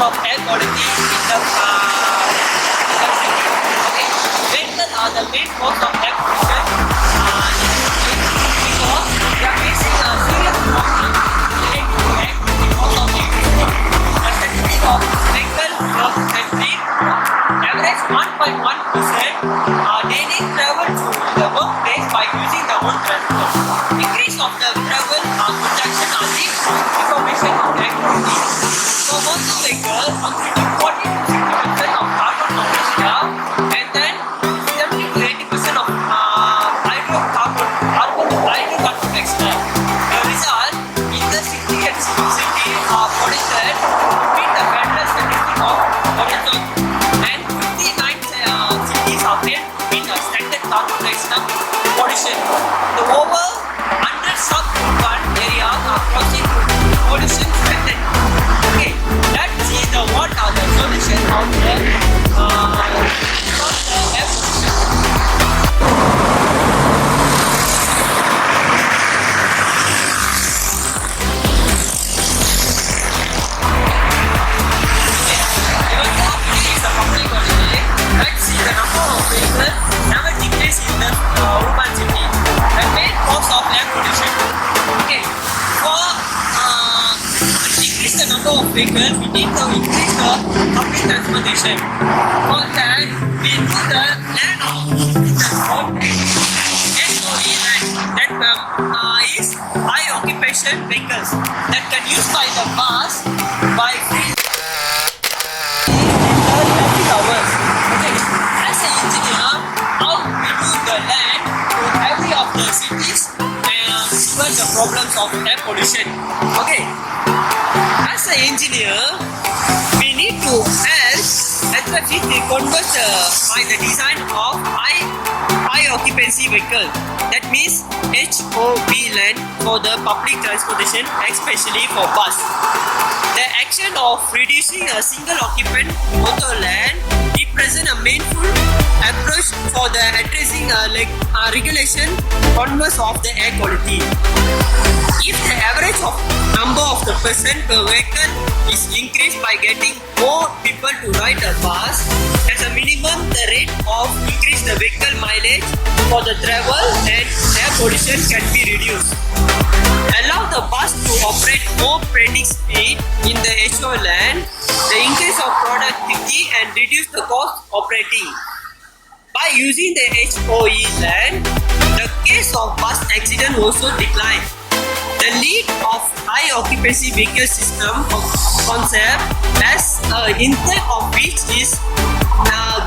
of air quality in the city. Okay, vehicles are the main cause of air pollution because they are facing a serious problem related to air because of the statistic of vehicle country average 1.1% daily travel to the workplace by using the own transport. Increase of the travel projection are linked to information of air quality. So motor vehicles constitute 40 to 60% of carbon monoxide and then 70 to 80% of hydrocarbon dioxide. The result in the city and city pollution meet the federal statistic of pollution and 59 cities are failed to meet the standard carbon dioxide pollution. The over 100 suburban areas are crossing pollution threatened. Okay, let's see what are the solutions of the air pollution. Let's see the number of vehicles never decrease in the urban city. The main cause of air pollution. Okay, for decrease the number of vehicles, we need to increase the public transportation. For that, we do the land of transport SOE land that is high occupation vehicles that can use by the bus by free hours. Okay, as an engineer, how we do the land to every of the cities and solve the problems of air pollution. Okay, as an engineer, we need to help aesthetically convert by the design of high occupancy vehicle. That means HOV land for the public transportation, especially for bus. The action of reducing a single occupant motor land represent a meaningful approach for the addressing regulation converse of the air quality. If the average of number of the person per vehicle is increased by getting more people to ride a bus, as a minimum the rate of increase the vehicle mileage for the travel and air pollution can be reduced. Allow the bus to operate more predicted speed in the HO land, the increase of productivity and reduce the cost operating. By using the HOE land, the case of bus accident also decline. The lead of high occupancy vehicle system concept as intent of which is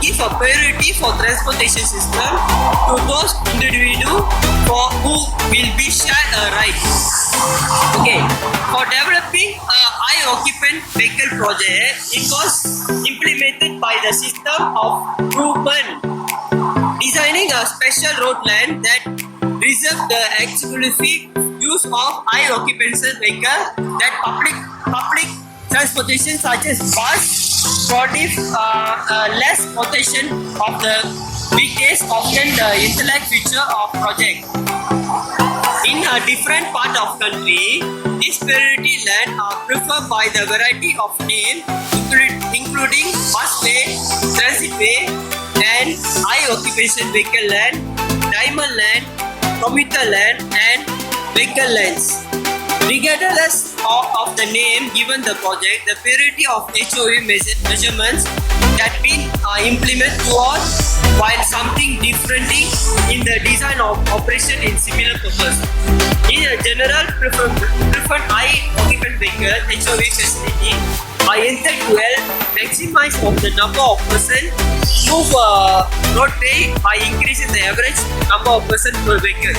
give a priority for transportation system to those individuals for who will be shared a ride. Okay, for developing a high occupant vehicle project, it was implemented by the system of Reuben, designing a special road land that reserve the exclusive use of high occupancy vehicle that public transportation such as bus produce less protection of the weakest, often the intellect feature of project. In a different part of country, this priority land are preferred by the variety of names including busway, transitway, and high occupation vehicle land, diamond land, commuter land, and vehicle lands. Regardless of the name given the project, the priority of HOV measurements that been implemented towards while something differently in the design of operation in similar purpose. In a general preferred high occupant vehicle HOV facility are intended to help maximize of the number of persons move roadway by increasing the average number of persons per vehicle.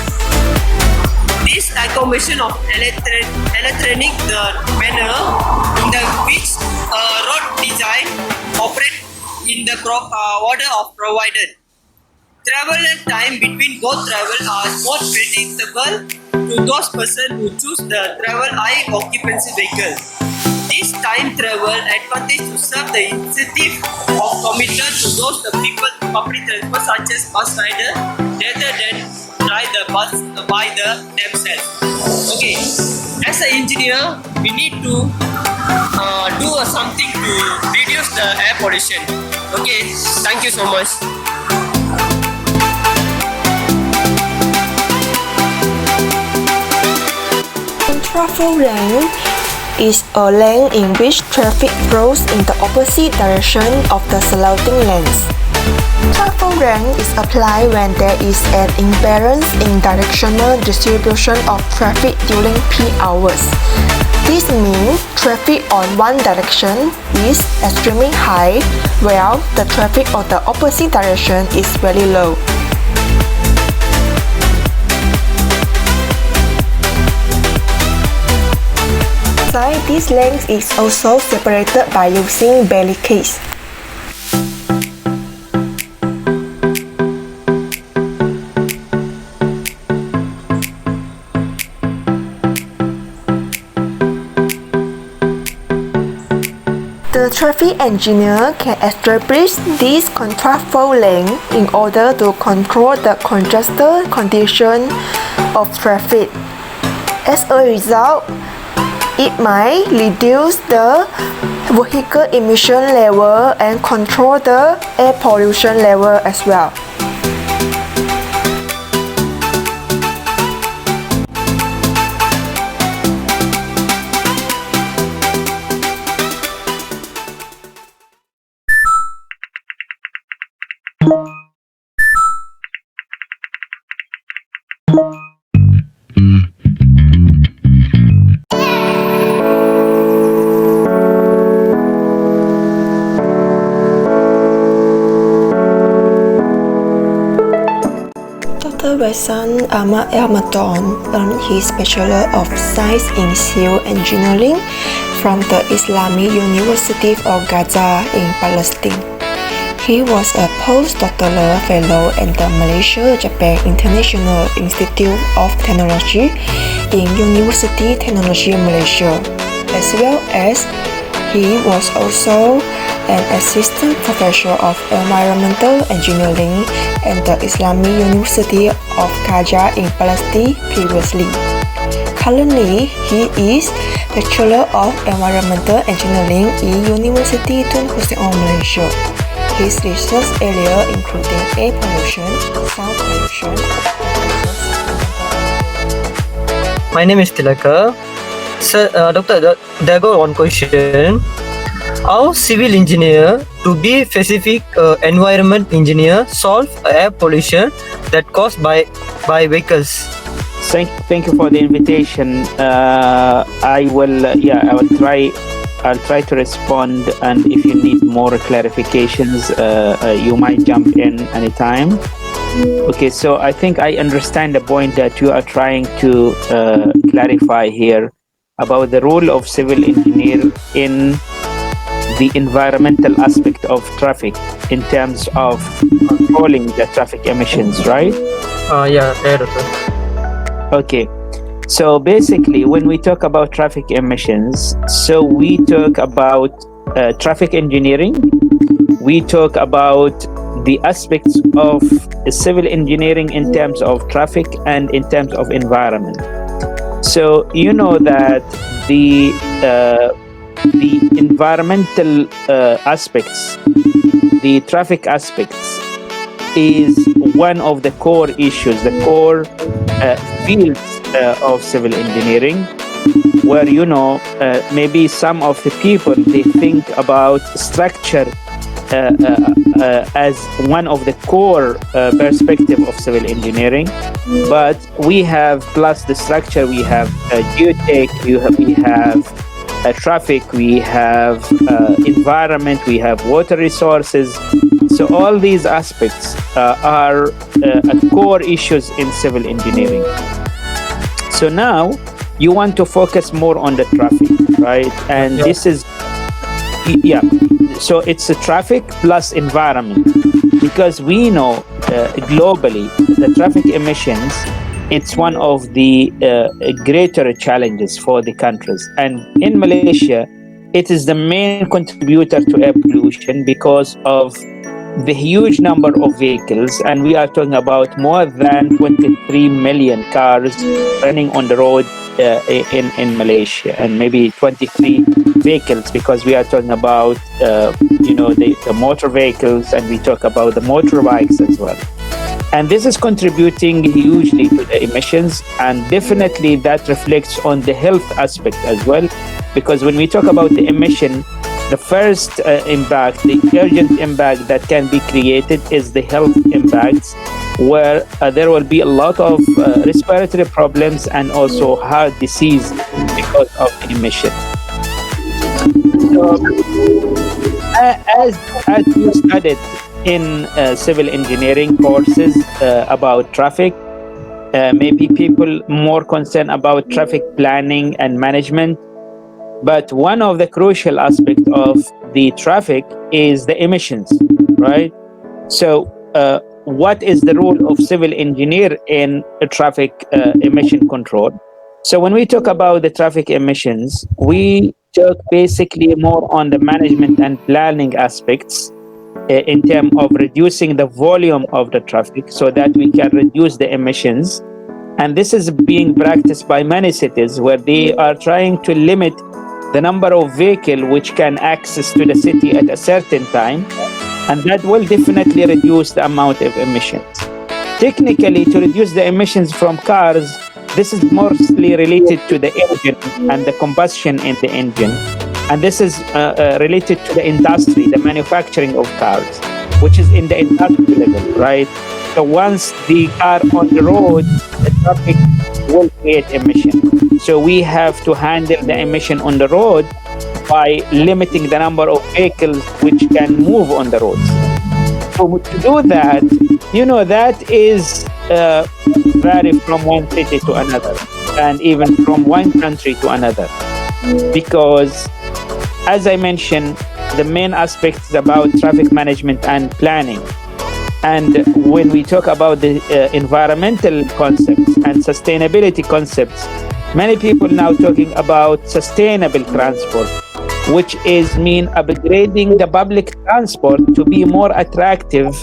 This accommodation of electronic the manner in the which road design operate in the order of provided. Travel and time between both travel are more predictable to those persons who choose the travel high occupancy vehicle. This time travel advantage to serve the incentive of commuter to those the people public transport such as bus rider rather than ride the bus by themselves. Okay, as an engineer, we need to do something to reduce the air pollution. Okay, thank you so much. Contraflow lane is a lane in which traffic flows in the opposite direction of the surrounding lanes. Contraflow lane is applied when there is an imbalance in directional distribution of traffic during peak hours. This means traffic on one direction is extremely high, while the traffic on the opposite direction is very low. This lane is also separated by using barricades. The traffic engineer can establish this contraflow lane in order to control the congested condition of traffic. As a result, it might reduce the vehicle emission level and control the air pollution level as well. Dr. Rasan Ahmad Elmadon earned his Bachelor of Science in Civil Engineering from the Islamic University of Gaza in Palestine. He was a postdoctoral fellow at the Malaysia-Japan International Institute of Technology in University Technology Malaysia, as well as he was also an assistant professor of environmental engineering at the Islamic University of Gaza in Palestine previously. Currently, he is Bachelor of Environmental Engineering in University Tun Hussein Malaysia. His research area including air pollution, sound pollution. My name is Tilaka. Sir, Doctor, there go one question. How civil engineer to be specific environment engineer solve air pollution that caused by vehicles? Thank you for the invitation. I will I'll try to respond, and if you need more clarifications, you might jump in anytime. Okay, so I think I understand the point that you are trying to clarify here about the role of civil engineer in the environmental aspect of traffic in terms of controlling the traffic emissions, right? Yeah, Doctor. Okay. So basically, when we talk about traffic emissions, so we talk about traffic engineering, we talk about the aspects of civil engineering in terms of traffic and in terms of environment. So you know that the environmental aspects, the traffic aspects, is one of the core issues, the core fields of civil engineering, where maybe some of the people, they think about structure as one of the core perspective of civil engineering, but we have, plus the structure, we have geotech, we have traffic, we have environment, we have water resources. So all these aspects are core issues in civil engineering. So now you want to focus more on the traffic, right? And this is, so it's a traffic plus environment, because we know globally the traffic emissions, it's one of the greater challenges for the countries. And in Malaysia, it is the main contributor to air pollution because of the huge number of vehicles, and we are talking about more than 23 million cars running on the road in Malaysia, and maybe 23 vehicles, because we are talking about the motor vehicles, and we talk about the motorbikes as well. And this is contributing hugely to the emissions, and definitely that reflects on the health aspect as well, because when we talk about the emission, the first impact, the urgent impact that can be created is the health impacts, where there will be a lot of respiratory problems and also heart disease because of the emission. So, as you studied in civil engineering courses about traffic, maybe people more concerned about traffic planning and management. But one of the crucial aspects of the traffic is the emissions, right? So what is the role of civil engineer in traffic emission control? So when we talk about the traffic emissions, we talk basically more on the management and planning aspects in terms of reducing the volume of the traffic so that we can reduce the emissions. And this is being practiced by many cities, where they are trying to limit the number of vehicles which can access to the city at a certain time, and that will definitely reduce the amount of emissions. Technically, to reduce the emissions from cars, this is mostly related to the engine and the combustion in the engine. And this is related to the industry, the manufacturing of cars, which is in the industry level, right? So once the car on the road, the traffic will create emission. So we have to handle the emission on the road by limiting the number of vehicles which can move on the roads. So to do that, that is vary from one city to another, and even from one country to another. Because, as I mentioned, the main aspect is about traffic management and planning. And when we talk about the environmental concepts and sustainability concepts, many people now talking about sustainable transport, which is mean upgrading the public transport to be more attractive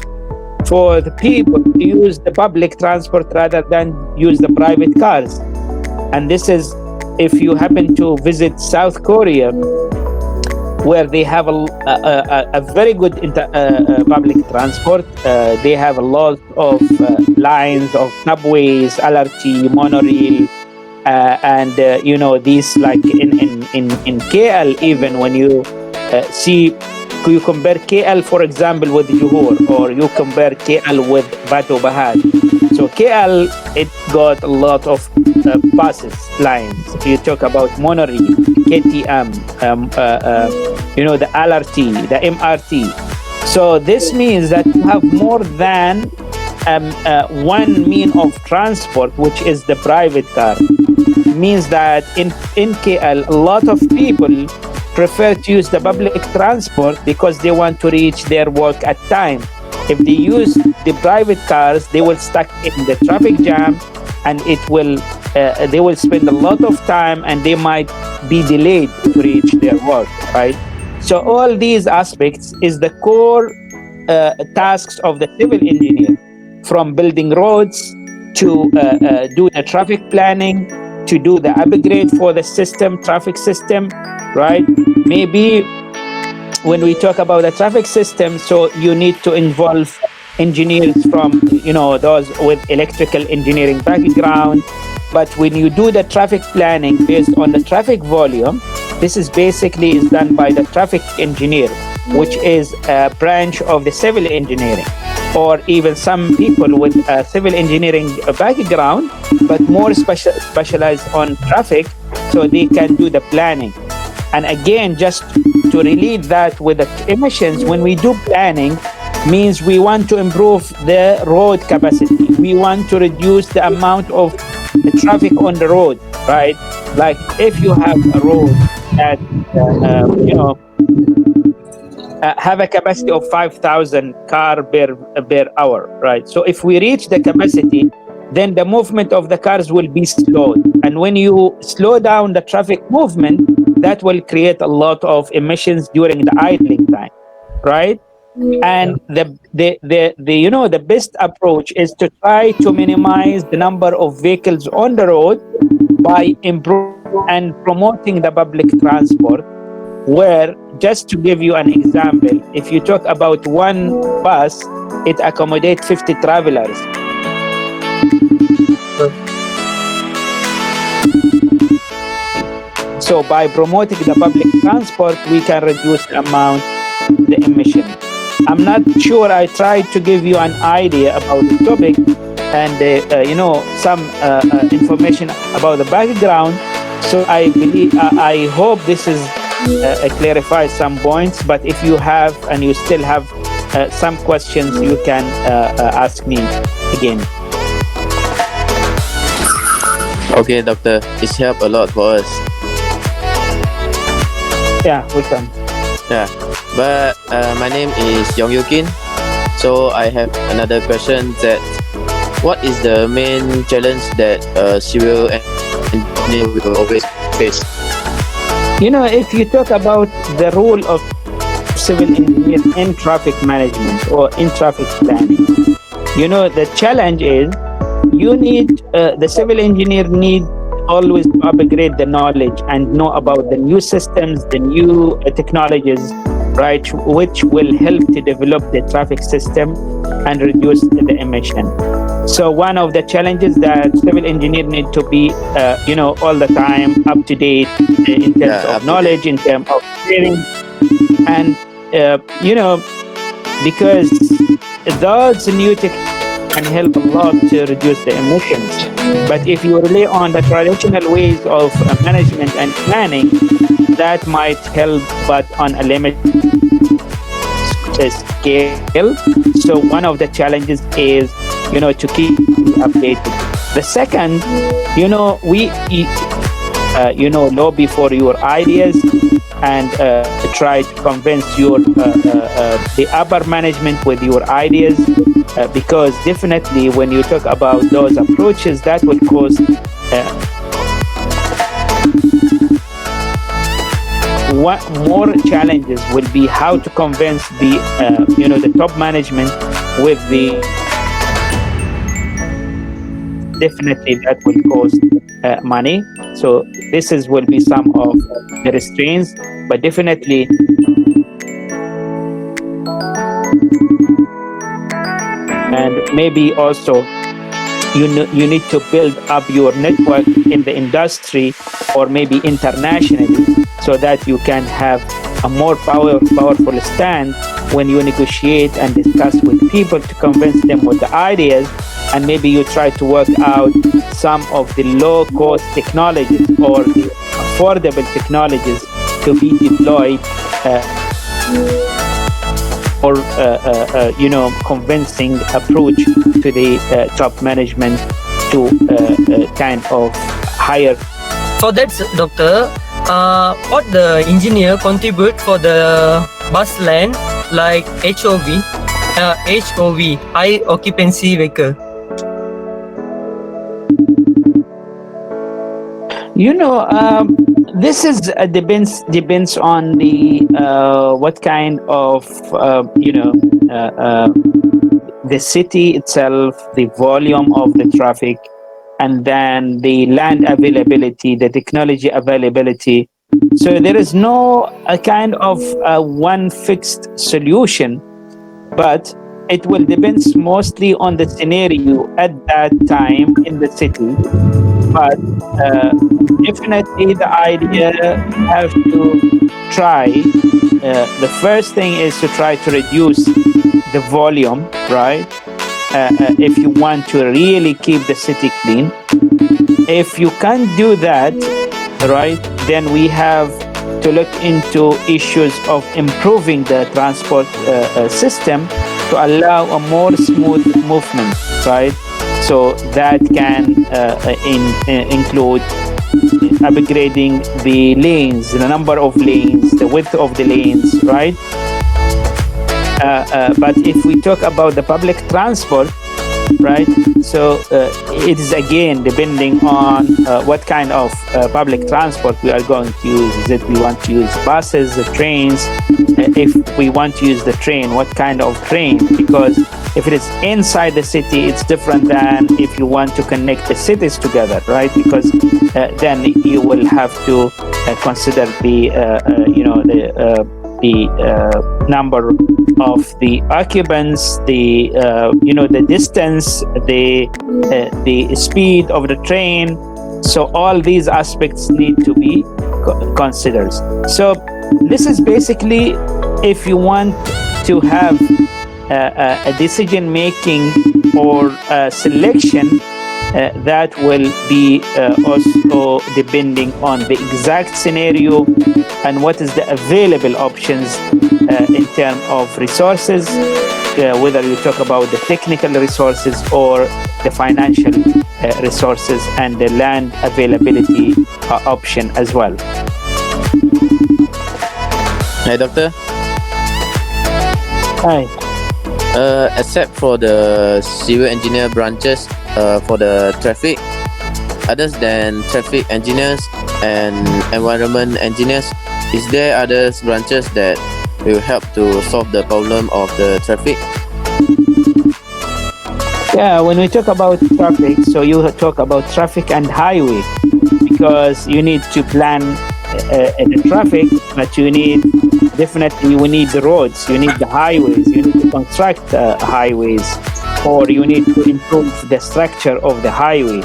for the people to use the public transport rather than use the private cars. And this is, if you happen to visit South Korea, where they have a very good public transport. They have a lot of lines of subways, LRT, monorail, and these, like in KL, even when you see, you compare KL, for example, with Johor, or you compare KL with Batu Bahar. So KL, it got a lot of buses lines. You talk about monorail, KTM, the LRT, the MRT. So this means that you have more than one mean of transport, which is the private car. Means that in KL, a lot of people prefer to use the public transport because they want to reach their work at time. If they use the private cars, they will stuck in the traffic jam, and they will spend a lot of time, and they might be delayed to reach their work, right? So all these aspects is the core tasks of the civil engineer, from building roads to do the traffic planning, to do the upgrade for the traffic system, right? Maybe when we talk about the traffic system, so you need to involve engineers from, those with electrical engineering background. But when you do the traffic planning based on the traffic volume, this is done by the traffic engineer, which is a branch of the civil engineering, or even some people with a civil engineering background, but more specialized on traffic, so they can do the planning. And again, just to relate that with the emissions, when we do planning, means we want to improve the road capacity. We want to reduce the amount of the traffic on the road, right? Like if you have a road that, have a capacity of 5,000 car per hour, right? So if we reach the capacity, then the movement of the cars will be slowed. And when you slow down the traffic movement, that will create a lot of emissions during the idling time, right? And the best approach is to try to minimize the number of vehicles on the road by improving and promoting the public transport, where, just to give you an example, if you talk about one bus, it accommodates 50 travelers. So by promoting the public transport, we can reduce the emission. I'm not sure. I tried to give you an idea about the topic and some information about the background. So I believe, I hope this is clarifies some points. But if you have and you still have some questions, you can ask me again. Okay, doctor, it's helped a lot for us. Yeah, welcome. Yeah, but my name is Yong Yukin. So I have another question: that what is the main challenge that civil engineer will always face? If you talk about the role of civil engineer in traffic management or in traffic planning, the challenge is the civil engineer need always to upgrade the knowledge and know about the new systems, the new technologies, right, which will help to develop the traffic system and reduce the emission. So one of the challenges that civil engineers need to be, all the time up to date in terms of knowledge, in terms of training, and because those new technologies can help a lot to reduce the emissions. But if you rely on the traditional ways of management and planning, that might help, but on a limited scale. So one of the challenges is, to keep updated. The second, lobby for your ideas and try to convince the upper management with your ideas, because definitely when you talk about those approaches, that will cause what more challenges will be how to convince the top management with the, definitely that will cost money. So this will be some of the restraints, but definitely and maybe also you need to build up your network in the industry or maybe internationally, so that you can have a more powerful stand when you negotiate and discuss with people to convince them with the ideas. And maybe you try to work out some of the low-cost technologies or the affordable technologies to be deployed or convincing approach to the top management to kind of hire. For that, doctor, what the engineer contribute for the bus lane like HOV, high occupancy vehicle? This is depends on the what kind of the city itself, the volume of the traffic, and then the land availability, the technology availability. So there is no a kind of one fixed solution, but it will depend mostly on the scenario at that time in the city. But definitely the idea have to try. The first thing is to try to reduce the volume, right? If you want to really keep the city clean. If you can't do that, right, then we have to look into issues of improving the transport system to allow a more smooth movement, right? So that can include upgrading the lanes, the number of lanes, the width of the lanes, right? But if we talk about the public transport, right? So it is again depending on what kind of public transport we are going to use. Is it we want to use buses, the trains? If we want to use the train, what kind of train? Because if it is inside the city, it's different than if you want to connect the cities together, right? Because then you will have to consider the number of the occupants, the the distance, the speed of the train. So all these aspects need to be considered. So this is basically if you want to have a decision making or a selection that will be also depending on the exact scenario and what is the available options in terms of resources, whether you talk about the technical resources or the financial resources and the land availability option as well. Hi, Doctor. Hi. Except for the civil engineer branches for the traffic, others than traffic engineers and environment engineers, is there other branches that will help to solve the problem of the traffic? Yeah, when we talk about traffic, so you talk about traffic and highway, because you need to plan the traffic, but we need the roads, you need the highways, you need to construct highways, or you need to improve the structure of the highway.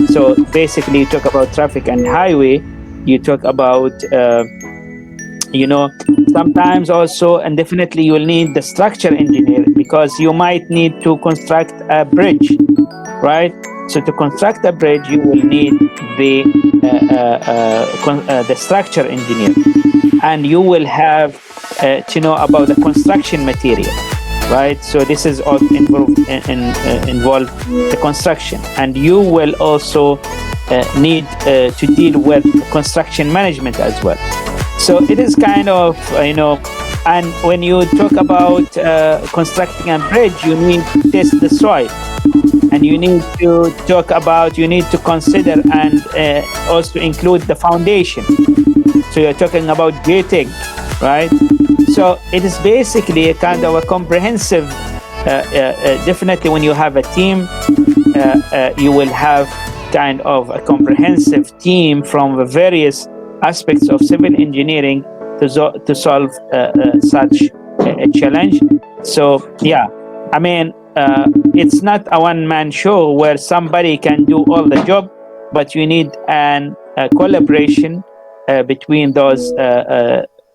So basically you talk about traffic and highway, you talk about sometimes also, and definitely you will need the structure engineer, because you might need to construct a bridge, right? So to construct a bridge, you will need the structure engineer, and you will have to know about the construction material, right? So this is all involved the construction, and you will also need to deal with construction management as well. So it is kind of, and when you talk about constructing a bridge, you need to test the soil, and you need to consider and also include the foundation. So you're talking about gating, right? So it is basically a kind of a comprehensive, definitely when you have a team, you will have kind of a comprehensive team from the various aspects of civil engineering to solve such a challenge. So yeah, I mean, it's not a one-man show where somebody can do all the job, but you need a collaboration between those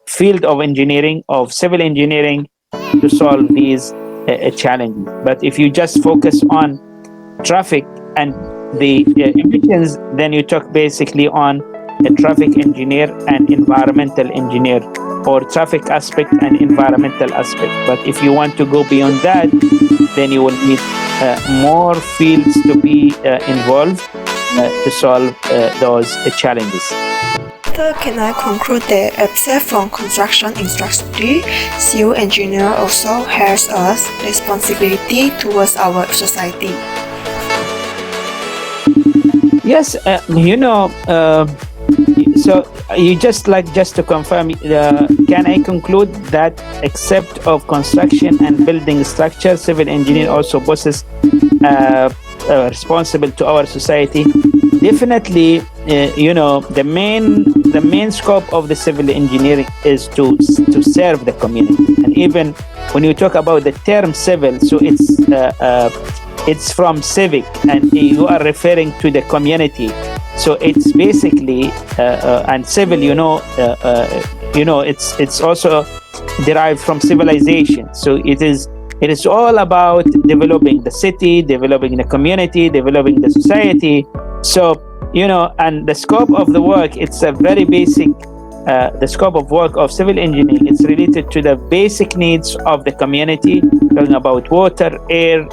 field of engineering, of civil engineering, to solve these challenges. But if you just focus on traffic and the emissions, then you talk basically on a traffic engineer and environmental engineer, or traffic aspect and environmental aspect. But if you want to go beyond that, then you will need more fields to be involved to solve those challenges. Can I conclude that except from construction industry, civil engineer also has a responsibility towards our society? Yes, so you just to confirm, can I conclude that except of construction and building structure, civil engineer also possesses responsible to our society? Definitely, the main scope of the civil engineering is to serve the community. And even when you talk about the term civil, so it's from civic, and you are referring to the community. So it's basically and civil, it's also derived from civilization. So it is all about developing the city, developing the community, developing the society. So and the scope of the work, it's a very basic. The scope of work of civil engineering, it's related to the basic needs of the community, talking about water, air,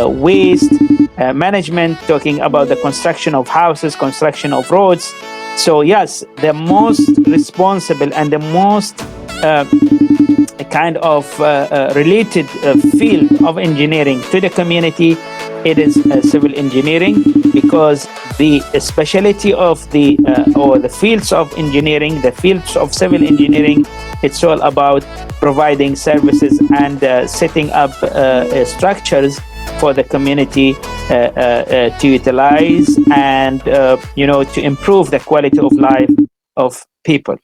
waste management, talking about the construction of houses, construction of roads. So yes, the most responsible and the most kind of related field of engineering to the community it is civil engineering, because the specialty of the or the fields of engineering, the fields of civil engineering, it's all about providing services and setting up structures for the community to utilize and to improve the quality of life of people.